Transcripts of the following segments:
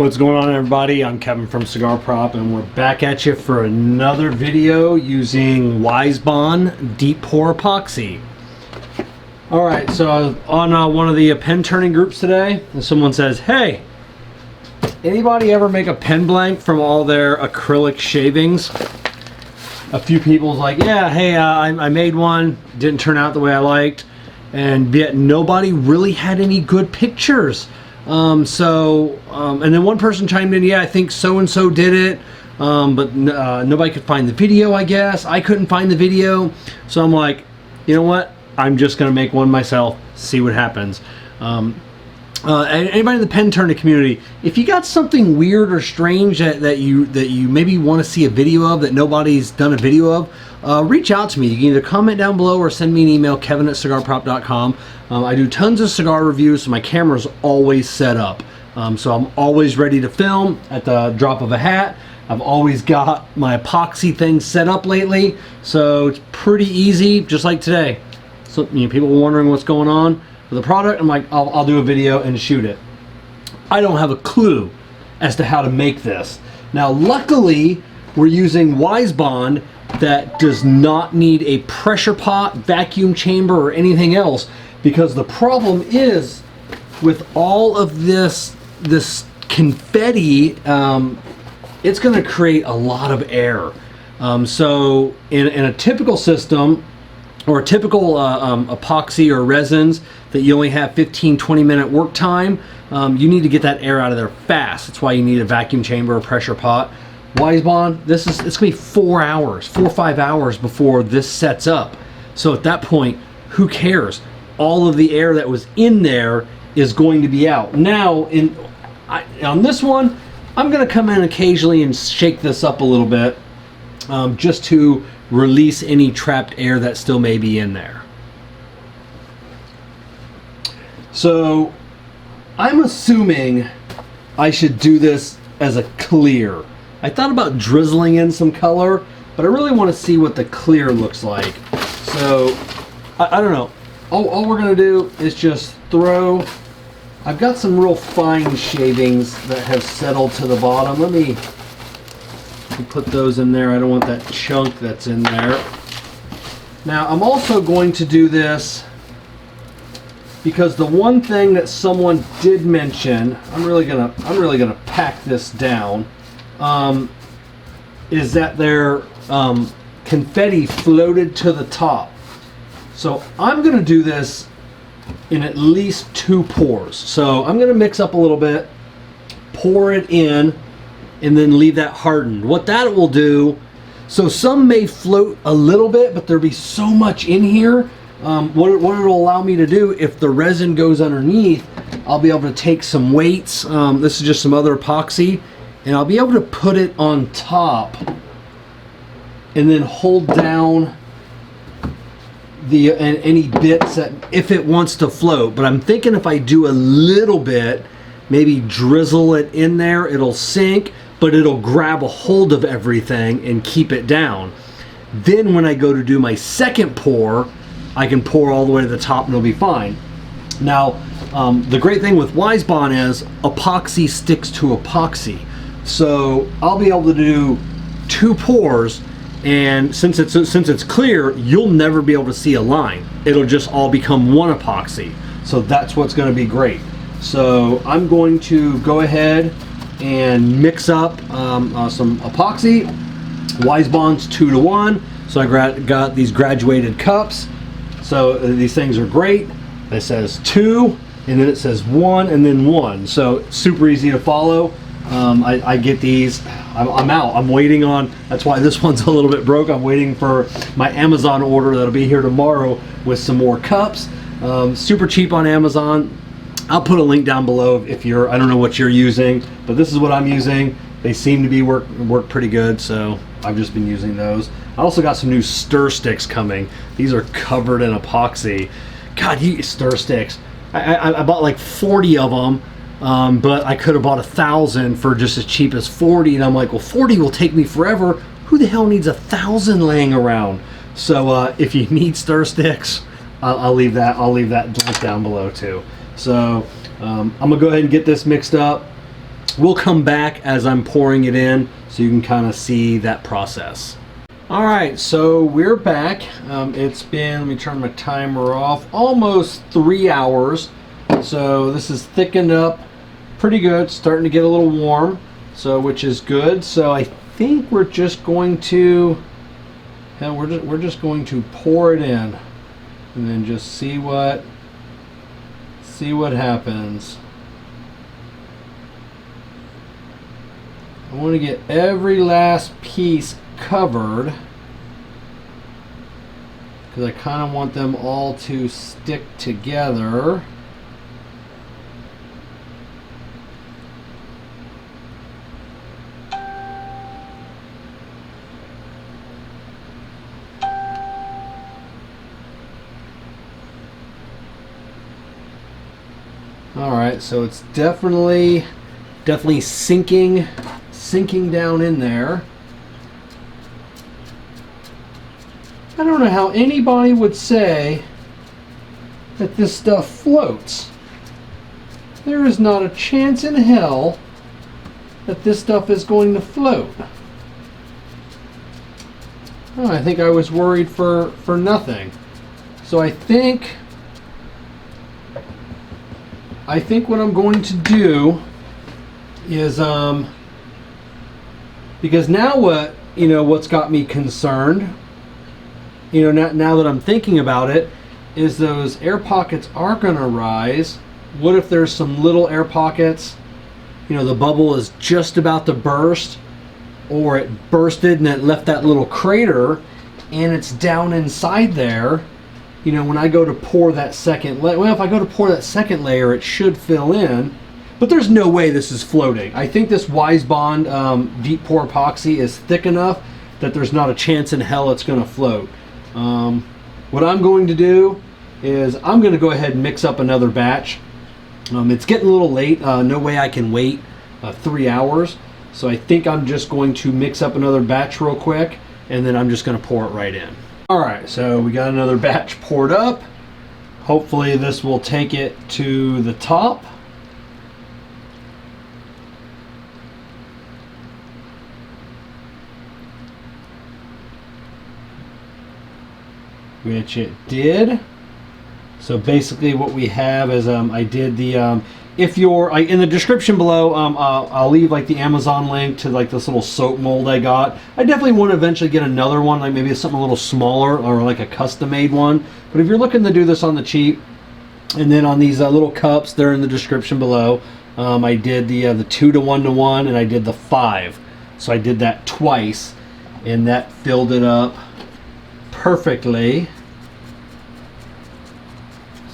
What's going on, everybody? I'm Kevin from Cigar Prop, and we're back at you for another video using WiseBond Deep Pour Epoxy. Alright, so I was on one of the pen turning groups today, and someone says, hey, anybody ever make a pen blank from all their acrylic shavings? A few people's like, yeah, hey, I made one, didn't turn out the way I liked, and yet nobody really had any good pictures. And then one person chimed in, yeah, I think so-and-so did it, but nobody could find the video, I guess. I couldn't find the video, so I'm like, you know what? I'm just going to make one myself, see what happens. Anybody in the pen turning community, if you got something weird or strange that you maybe want to see a video of that nobody's done a video of, reach out to me. You can either comment down below or send me an email, kevin@cigarprop.com. I do tons of cigar reviews, so my camera's always set up. So I'm always ready to film at the drop of a hat. I've always got my epoxy thing set up lately, so it's pretty easy, just like today. So people were wondering what's going on with the product. I'm like, I'll do a video and shoot it. I don't have a clue as to how to make this. Now, luckily, we're using WiseBond that does not need a pressure pot, vacuum chamber, or anything else, because the problem is with all of this confetti, it's going to create a lot of air. So in a typical system, or a typical epoxy or resins that you only have 15-20 minute work time, you need to get that air out of there fast. That's why you need a vacuum chamber or pressure pot. WiseBond, it's gonna be 4 or 5 hours before this sets up. So at that point, who cares? All of the air that was in there is going to be out. Now, on this one, I'm gonna come in occasionally and shake this up a little bit, just to release any trapped air that still may be in there. So I'm assuming I should do this as a clear. I thought about drizzling in some color, but I really want to see what the clear looks like. So I don't know. All we're gonna do is just throw, I've got some real fine shavings that have settled to the bottom. Let me put those in there. I don't want that chunk that's in there. Now I'm also going to do this because the one thing that someone did mention, I'm really gonna pack this down, is that their confetti floated to the top. So I'm gonna do this in at least 2 pours. So I'm gonna mix up a little bit, pour it in, and then leave that hardened. What that will do, so some may float a little bit, but there'll be so much in here. What it'll allow me to do, if the resin goes underneath, I'll be able to take some weights. This is just some other epoxy, and I'll be able to put it on top and then hold down any bits that, if it wants to float. But I'm thinking if I do a little bit, maybe drizzle it in there, it'll sink, but it'll grab a hold of everything and keep it down. Then when I go to do my second pour, I can pour all the way to the top and it'll be fine. Now, the great thing with WiseBond is epoxy sticks to epoxy. So I'll be able to do 2 pours, and since it's clear, you'll never be able to see a line. It'll just all become one epoxy. So that's what's gonna be great. So I'm going to go ahead and mix up some epoxy. WiseBond's 2-to-1. So I got these graduated cups. So these things are great. It says 2, and then it says 1, and then 1. So super easy to follow. I get these. I'm out. I'm waiting on. That's why this one's a little bit broke. I'm waiting for my Amazon order that'll be here tomorrow with some more cups. Super cheap on Amazon. I'll put a link down below if you're, I don't know what you're using, but this is what I'm using. They seem to be work pretty good, so I've just been using those. I also got some new stir sticks coming. These are covered in epoxy. God, you stir sticks. I bought like 40 of them, but I could have bought 1,000 for just as cheap as 40, and I'm like, well, 40 will take me forever. Who the hell needs 1,000 laying around? So if you need stir sticks, I'll leave that link down below too. So I'm gonna go ahead and get this mixed up. we'll come back as I'm pouring it in so you can kind of see that process. All right, so we're back. It's been, let me turn my timer off, almost 3 hours. So this is thickened up pretty good, starting to get a little warm, so which is good. So I think we're just going to, we're just going to pour it in, and then just see what happens. I want to get every last piece covered because I kind of want them all to stick together. All right, so it's definitely sinking down in there. I don't know how anybody would say that this stuff floats. There is not a chance in hell that this stuff is going to float. Oh, I think I was worried for nothing. So I think what I'm going to do is because now what's got me concerned, now that I'm thinking about it, is those air pockets are going to rise. What if there's some little air pockets, the bubble is just about to burst, or it bursted and it left that little crater and it's down inside there. When I go to pour that second layer, well, if I go to pour that second layer, it should fill in, but there's no way this is floating. I think this WiseBond Deep Pour Epoxy is thick enough that there's not a chance in hell it's going to float. What I'm going to do is I'm going to go ahead and mix up another batch. It's getting a little late. No way I can wait 3 hours. So I think I'm just going to mix up another batch real quick, and then I'm just going to pour it right in. All right, so we got another batch poured up. Hopefully this will take it to the top. Which it did. So basically what we have is I did the if you're in the description below, I'll leave like the Amazon link to like this little soap mold I got. I definitely want to eventually get another one, like maybe something a little smaller or like a custom made one. But if you're looking to do this on the cheap, and then on these little cups, they're in the description below. I did the 2 to 1 to 1, and I did the 5. So I did that twice, and that filled it up perfectly.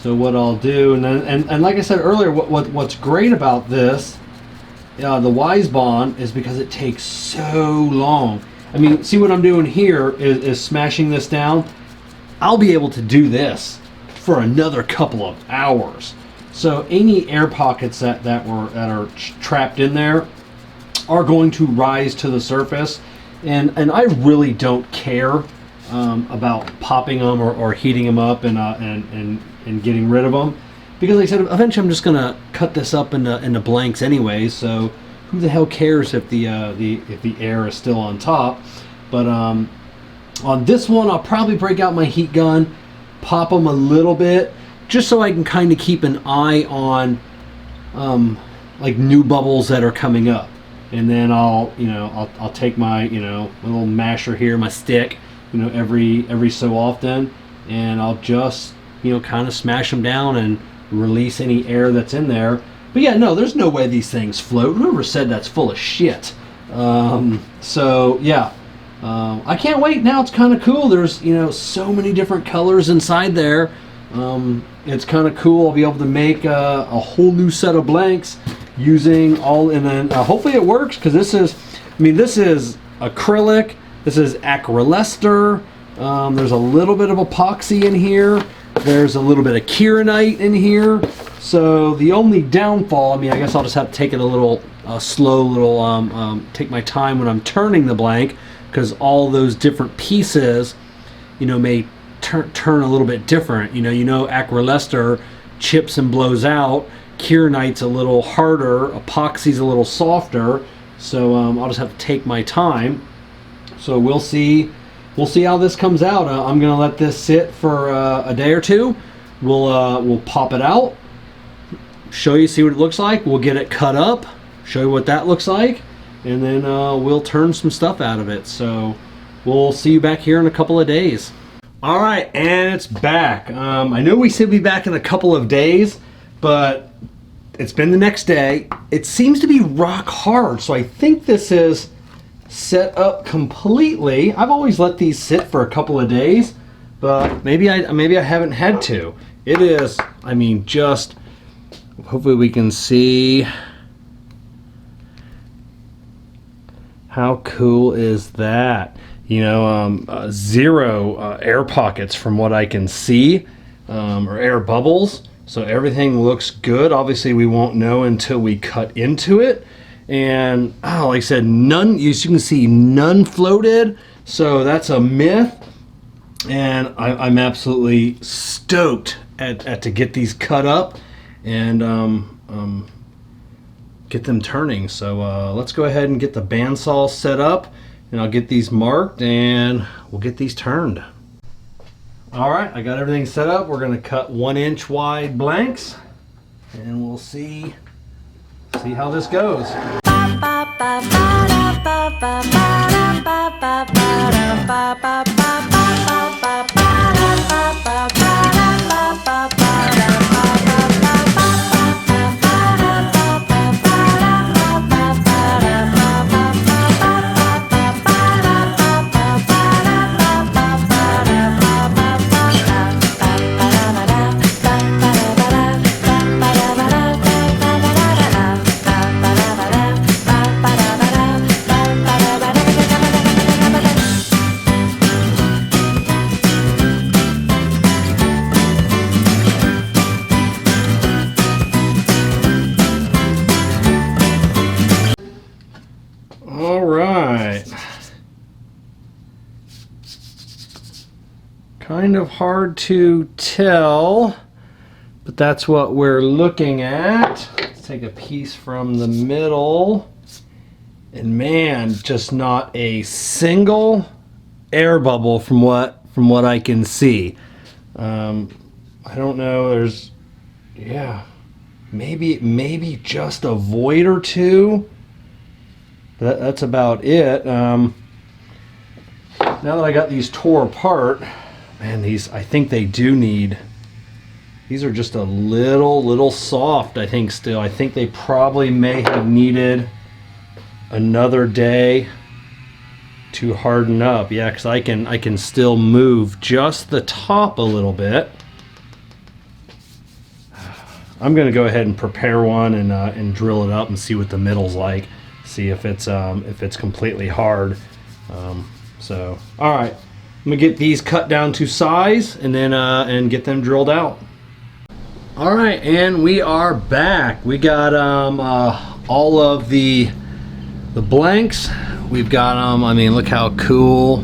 So what I'll do, and like I said earlier, what's great about this, the WiseBond, is because it takes so long. I mean, see what I'm doing here is smashing this down. I'll be able to do this for another couple of hours. So any air pockets that are trapped in there are going to rise to the surface, and I really don't care about popping them or heating them up and getting rid of them, because like I said, eventually I'm just gonna cut this up into blanks anyway. So who the hell cares if the air is still on top? But on this one, I'll probably break out my heat gun, pop them a little bit, just so I can kind of keep an eye on like new bubbles that are coming up. And then I'll take my my little masher here, my stick, every so often, and I'll just kind of smash them down and release any air that's in there. But yeah, no, there's no way these things float. Whoever said that's full of shit. So yeah, I can't wait. Now it's kind of cool. There's so many different colors inside there. It's kind of cool. I'll be able to make a whole new set of blanks using all, and then hopefully it works, because this is acrylic. This is acrylester. There's a little bit of epoxy in here. There's a little bit of kieranite in here. So the only downfall, I guess I'll just have to take it a little slow, take my time when I'm turning the blank, because all those different pieces, may turn a little bit different. Acrylester chips and blows out, Kieranite's a little harder, epoxy's a little softer, so I'll just have to take my time. So we'll see how this comes out. I'm gonna let this sit for a day or two. We'll pop it out, show you, see what it looks like. We'll get it cut up, show you what that looks like, and then we'll turn some stuff out of it. So we'll see you back here in a couple of days. All right, and it's back. I know we said we'd be back in a couple of days, but it's been the next day. It seems to be rock hard, so I think this is set up completely. I've always let these sit for a couple of days, but maybe I haven't had to. It is, I mean, just, hopefully we can see. How cool is that? You know, zero air pockets from what I can see, or air bubbles. So everything looks good. Obviously we won't know until we cut into it. And like I said, none, you can see none floated. So that's a myth. And I'm absolutely stoked at to get these cut up and get them turning. So let's go ahead and get the bandsaw set up, and I'll get these marked and we'll get these turned. All right, I got everything set up. We're gonna cut 1 inch wide blanks, and we'll see how this goes. Kind of hard to tell, but that's what we're looking at. Let's take a piece from the middle, and man, just not a single air bubble from what I can see. I don't know, there's, yeah, maybe just a void or two. That's about it. Now that I got these tore apart, man, these, I think they do need, these are just a little soft, I think still. I think they probably may have needed another day to harden up. Yeah, because I can still move just the top a little bit. I'm gonna go ahead and prepare one and drill it up and see what the middle's like. See if it's completely hard. So, all right. I'm gonna get these cut down to size and then and get them drilled out. All right, and we are back. We got all of the blanks. We've got them. I mean, look how cool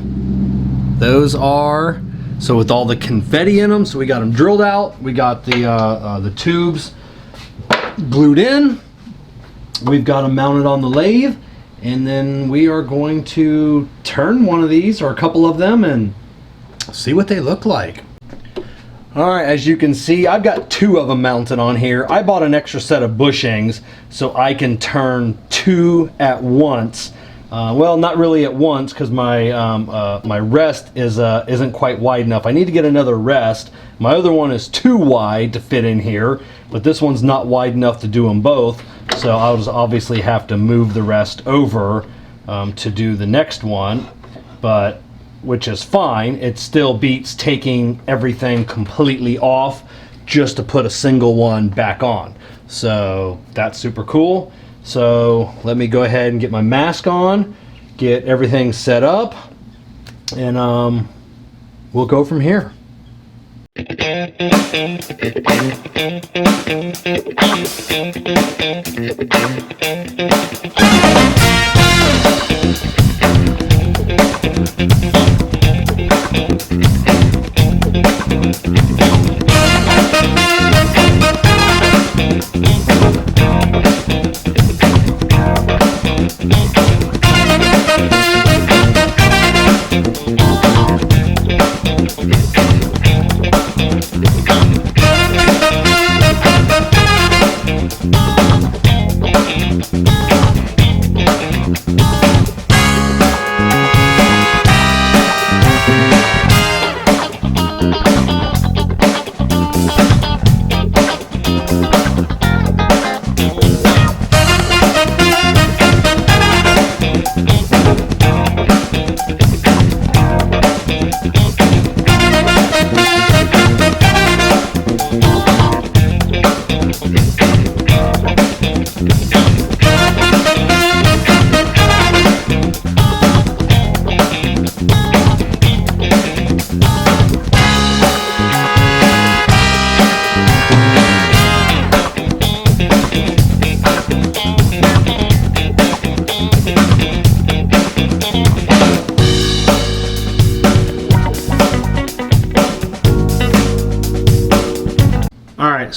those are. So with all the confetti in them, so we got them drilled out. We got the tubes glued in. We've got them mounted on the lathe. And then we are going to turn one of these or a couple of them and see what they look like. All right, as you can see, I've got 2 of them mounted on here. I bought an extra set of bushings so I can turn 2 at once. Well, not really at once, because my rest isn't quite wide enough. I need to get another rest. My other one is too wide to fit in here, but this one's not wide enough to do them both. So I'll just obviously have to move the rest over to do the next one, but which is fine. It still beats taking everything completely off just to put a single one back on. So that's super cool. So let me go ahead and get my mask on, get everything set up, and we'll go from here.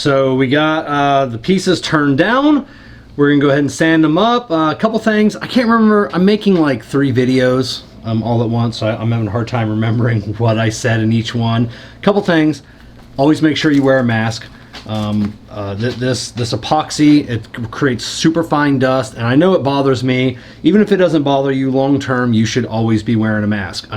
so we got the pieces turned down. We're gonna go ahead and sand them up. A couple things, I can't remember, I'm making like 3 videos all at once, so I'm having a hard time remembering what I said in each one. A couple things, always make sure you wear a mask. This epoxy, it creates super fine dust, and I know it bothers me. Even if it doesn't bother you long term, you should always be wearing a mask.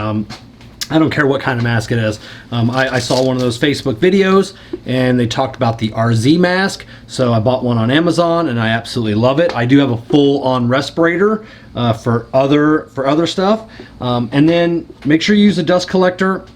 I don't care what kind of mask it is. I saw one of those Facebook videos and they talked about the RZ mask, so I bought one on Amazon and I absolutely love it. I do have a full-on respirator for other stuff, and then make sure you use a dust collector.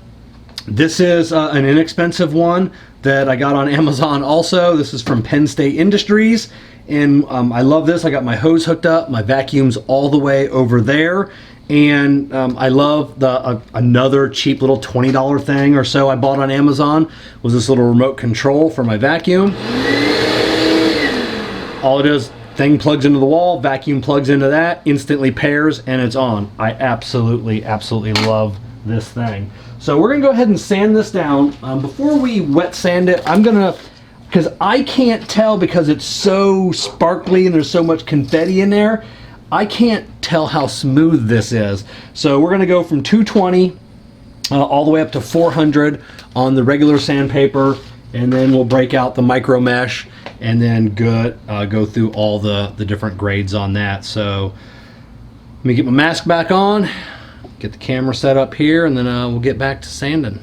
This is an inexpensive one that I got on Amazon also. This is from Penn State Industries, and I love this. I got my hose hooked up, my vacuum's all the way over there, and I love the another cheap little $20 thing or so I bought on Amazon was this little remote control for my vacuum. All it is, thing plugs into the wall, vacuum plugs into that, instantly pairs, and it's on. I absolutely love this thing. So we're gonna go ahead and sand this down. Before we wet sand it, I'm gonna, because I can't tell because it's so sparkly and there's so much confetti in there, I can't tell how smooth this is. So we're gonna go from 220 all the way up to 400 on the regular sandpaper, and then we'll break out the micro mesh and then go through all the different grades on that. So let me get my mask back on, get the camera set up here, and then we'll get back to sanding.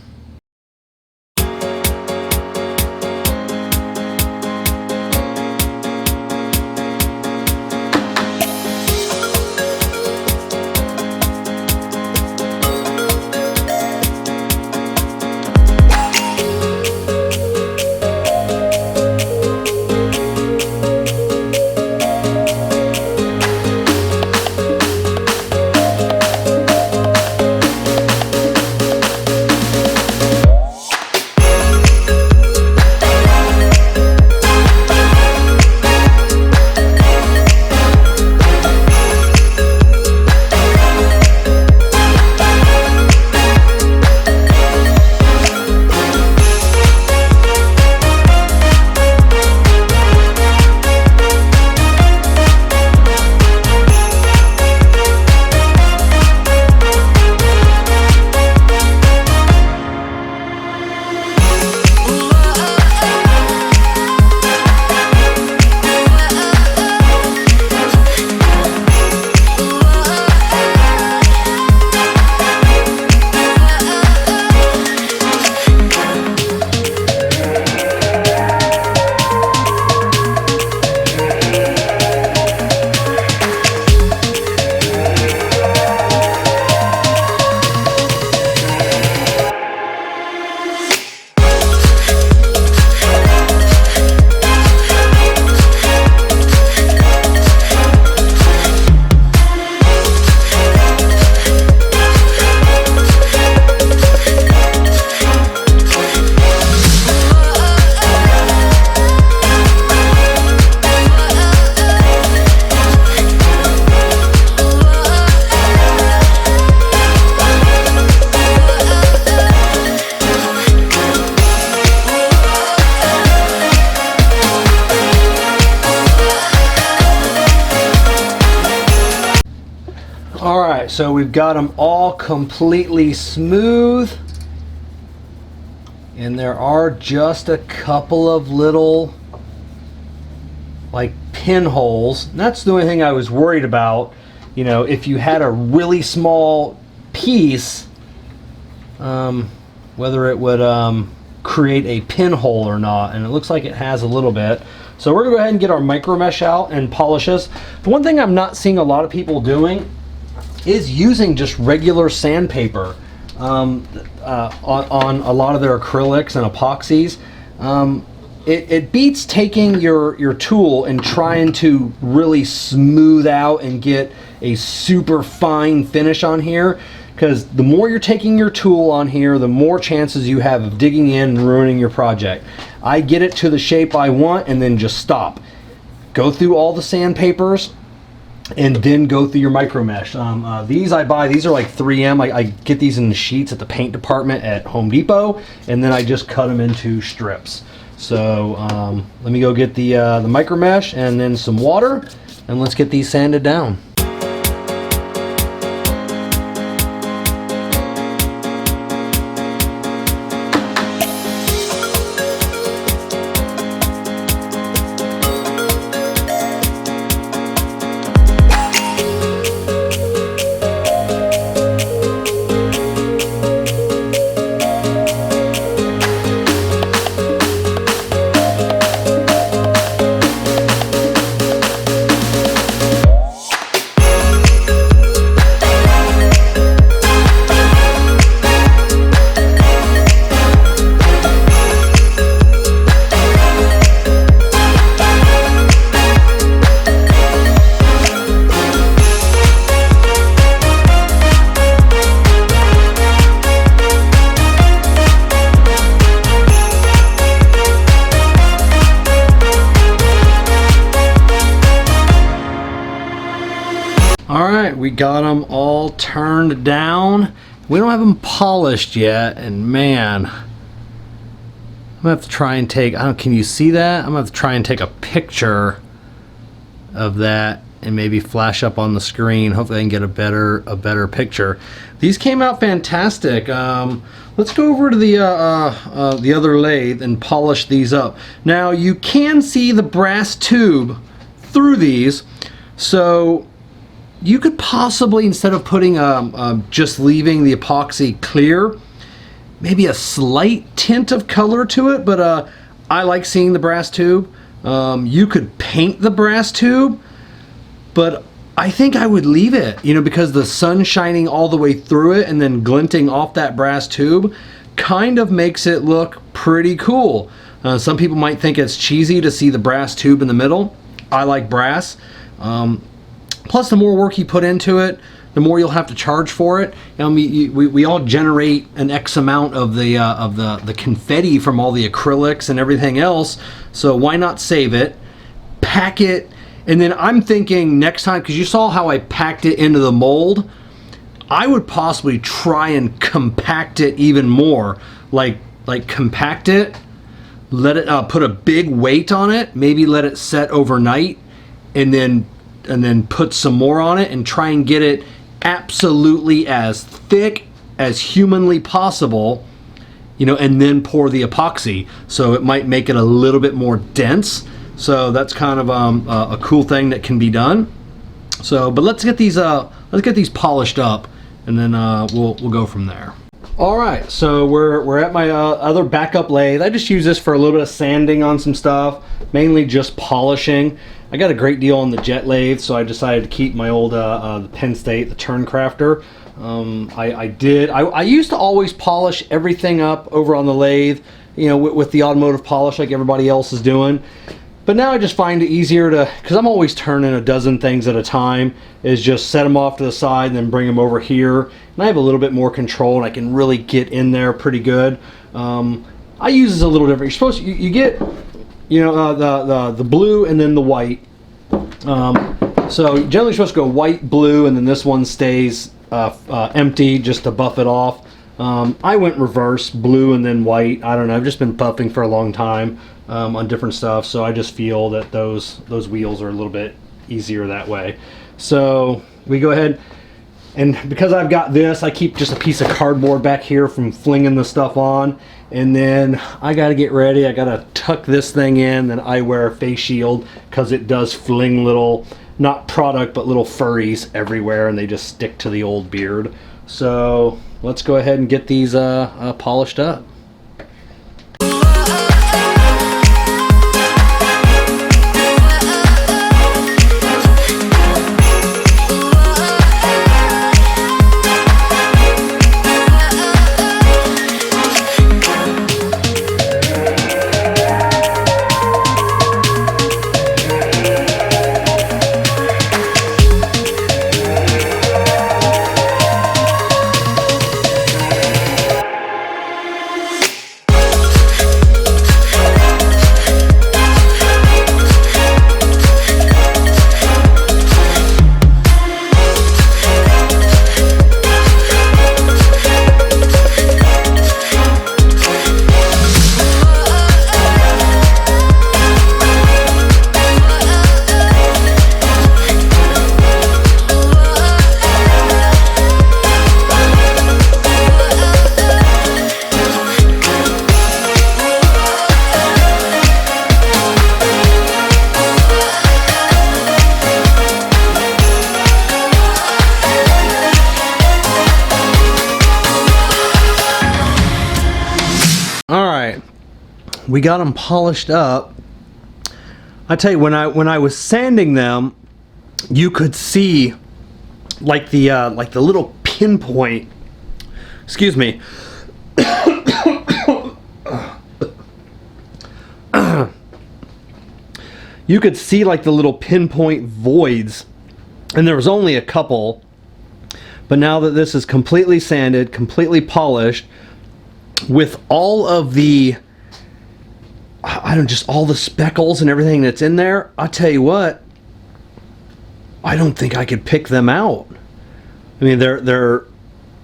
Alright, so we've got them all completely smooth, and there are just a couple of little like pinholes. And that's the only thing I was worried about. You know, if you had a really small piece, whether it would create a pinhole or not, and it looks like it has a little bit. So we're gonna go ahead and get our micro mesh out and polish this. The one thing I'm not seeing a lot of people doing is using just regular sandpaper on a lot of their acrylics and epoxies. It beats taking your tool and trying to really smooth out and get a super fine finish on here, because the more you're taking your tool on here, the more chances you have of digging in and ruining your project. I get it to the shape I want and then just stop. Go through all the sandpapers and then go through your micro mesh. These I buy, these are like 3M. I get these in the sheets at the paint department at Home Depot, and then I just cut them into strips. So let me go get the micro mesh and then some water, and let's get these sanded down. Alright, we got them all turned down. We don't have them polished yet, and man, I'm gonna have to try and take, can you see that? I'm gonna have to try and take a picture of that and maybe flash up on the screen. Hopefully I can get a better picture. These came out fantastic. Let's go over to the other lathe and polish these up. Now you can see the brass tube through these, so you could possibly, instead of putting just leaving the epoxy clear, maybe a slight tint of color to it, but I like seeing the brass tube. You could paint the brass tube, but I think I would leave it, you know, because the sun shining all the way through it and then glinting off that brass tube kind of makes it look pretty cool. Some people might think it's cheesy to see the brass tube in the middle. I like brass. Plus, the more work you put into it, the more you'll have to charge for it. We all generate an X amount of the confetti from all the acrylics and everything else. So why not save it, pack it, and then I'm thinking next time, because you saw how I packed it into the mold, I would possibly try and compact it even more. Like compact it, let it put a big weight on it, maybe let it set overnight, and then put some more on it and try and get it absolutely as thick as humanly possible, you know, and then pour the epoxy. So it might make it a little bit more dense. So that's kind of a cool thing that can be done. So, but let's get these polished up, and then we'll go from there. All right, so we're at my other backup lathe. I just use this for a little bit of sanding on some stuff, mainly just polishing. I got a great deal on the jet lathe, so I decided to keep my old the Penn State, the Turn Crafter. I used to always polish everything up over on the lathe, you know, with the automotive polish like everybody else is doing. But now I just find it easier to, because I'm always turning a dozen things at a time, is just set them off to the side and then bring them over here. And I have a little bit more control and I can really get in there pretty good. I use this a little different. You're supposed to, you get, you know, the blue and then the white. So generally you're supposed to go white, blue, and then this one stays empty just to buff it off. I went reverse, blue and then white. I don't know, I've just been buffing for a long time on different stuff, so I just feel that those wheels are a little bit easier that way. So we go ahead, and because I've got this, I keep just a piece of cardboard back here from flinging the stuff on, and then I gotta get ready. I gotta tuck this thing in, then I wear a face shield because it does fling little, not product, but little furries everywhere, and they just stick to the old beard. So let's go ahead and get these polished up. we got them polished up. I tell you, when I was sanding them, you could see like the little pinpoint. Excuse me. You could see like the little pinpoint voids, and there was only a couple. But now that this is completely sanded, completely polished, with all of the, just all the speckles and everything that's in there, I'll tell you what, I don't think I could pick them out. I mean, they're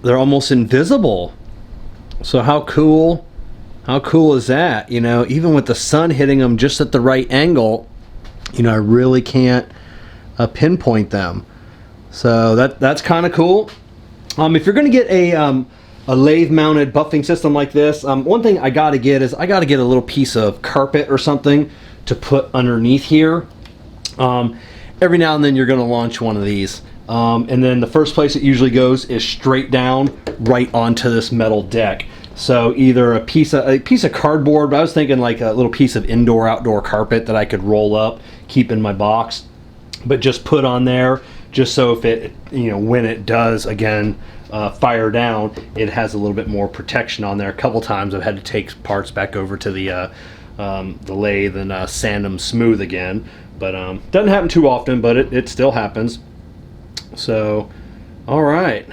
almost invisible. So how cool is that? You know, even with the sun hitting them just at the right angle, you know, I really can't pinpoint them. So that's kind of cool. If you're going to get a lathe mounted buffing system like this, one thing I got to get is I got to get a little piece of carpet or something to put underneath here. Every now and then you're going to launch one of these. And then the first place it usually goes is straight down right onto this metal deck. So either a piece of cardboard, but I was thinking like a little piece of indoor-outdoor carpet that I could roll up, keep in my box, but just put on there, just so if it, you know, when it does again fire down, it has a little bit more protection on there. A couple times I've had to take parts back over to the lathe and sand them smooth again, but doesn't happen too often, but it still happens. So, all right,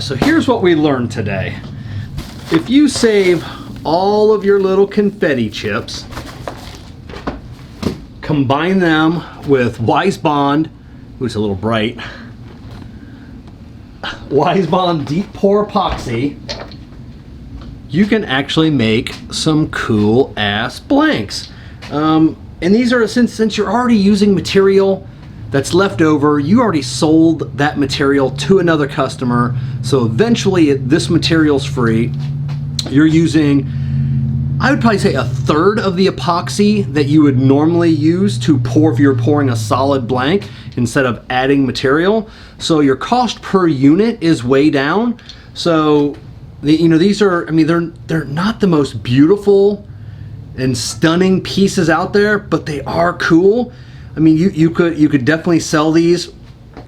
so here's what we learned today. If you save all of your little confetti chips, combine them with WiseBond, which is a little bright, WiseBond Deep Pour Epoxy, you can actually make some cool ass blanks. And these are, since you're already using material that's left over, you already sold that material to another customer, so eventually this material's free. You're using, I would probably say, a third of the epoxy that you would normally use to pour if you're pouring a solid blank instead of adding material. So your cost per unit is way down. So these are, I mean, they're not the most beautiful and stunning pieces out there, but they are cool. I mean, you could definitely sell these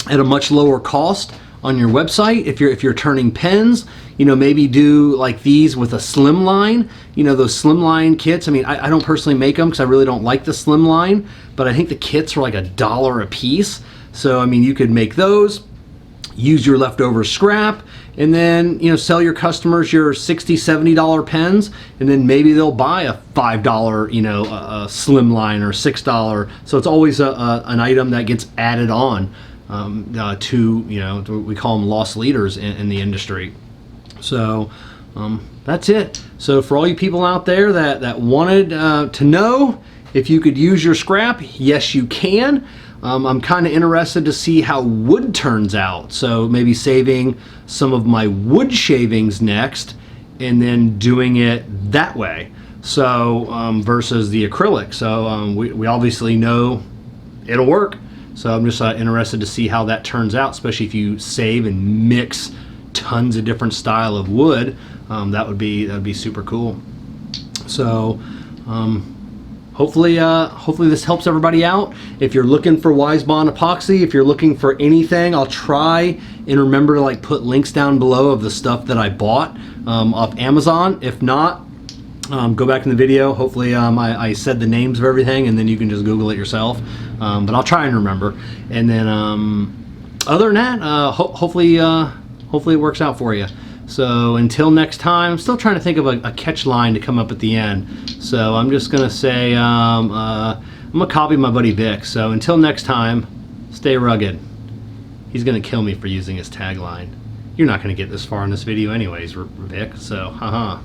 at a much lower cost on your website if you're turning pens. You know, maybe do like these with a slim line. You know, those slim line kits. I mean, I don't personally make them because I really don't like the slim line, but I think the kits are like $1 a piece. So I mean, you could make those, use your leftover scrap, and then, you know, sell your customers your $60, $70 pens, and then maybe they'll buy a $5, you know, a slim line, or $6. So it's always an item that gets added on to, you know, we call them loss leaders in the industry. So that's it. So for all you people out there that wanted to know if you could use your scrap, yes, you can. I'm kind of interested to see how wood turns out. So maybe saving some of my wood shavings next and then doing it that way. So versus the acrylic. So we obviously know it'll work. So I'm just interested to see how that turns out, especially if you save and mix tons of different style of wood. That would be super cool. So hopefully this helps everybody out. If you're looking for WiseBond epoxy, if you're looking for anything, I'll try and remember to like put links down below of the stuff that I bought off Amazon. If not, go back in the video. Hopefully I said the names of everything, and then you can just Google it yourself. But I'll try and remember. And then other than that, hopefully it works out for you. So until next time, I'm still trying to think of a catch line to come up at the end. So I'm just gonna say, I'm gonna copy my buddy Vic. So until next time, stay rugged. He's gonna kill me for using his tagline. You're not gonna get this far in this video anyways, Vic, so haha.